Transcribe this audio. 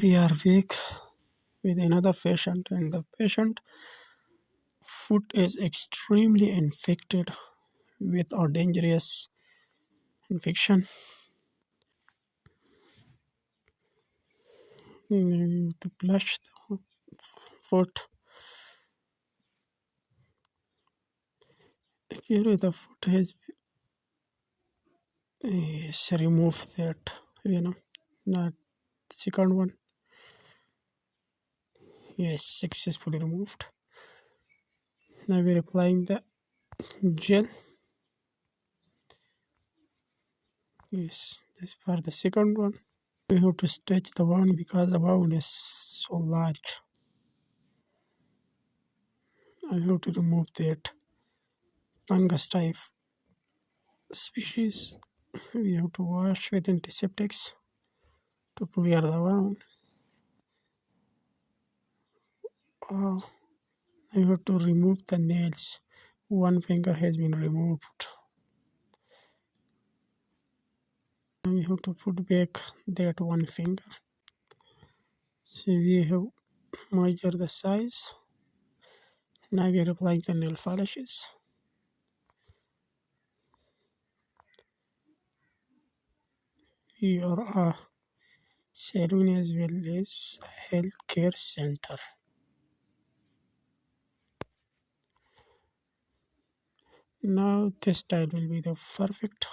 We are back with another patient, and the patient foot is extremely infected with a dangerous infection. To flush the foot. Here the foot has removed that the second one. Yes, successfully removed. Now we're applying the gel. Yes, this for the second one. We have to stretch the wound because the wound is so large. I have to remove that fungus type species. We have to wash with antiseptics to clear the wound. I have to remove the nails. One finger has been removed. We have to put back that one finger. So we have measured the size. Now we are applying the nail polishes. We are a salon as well as a healthcare center. Now this style will be the perfect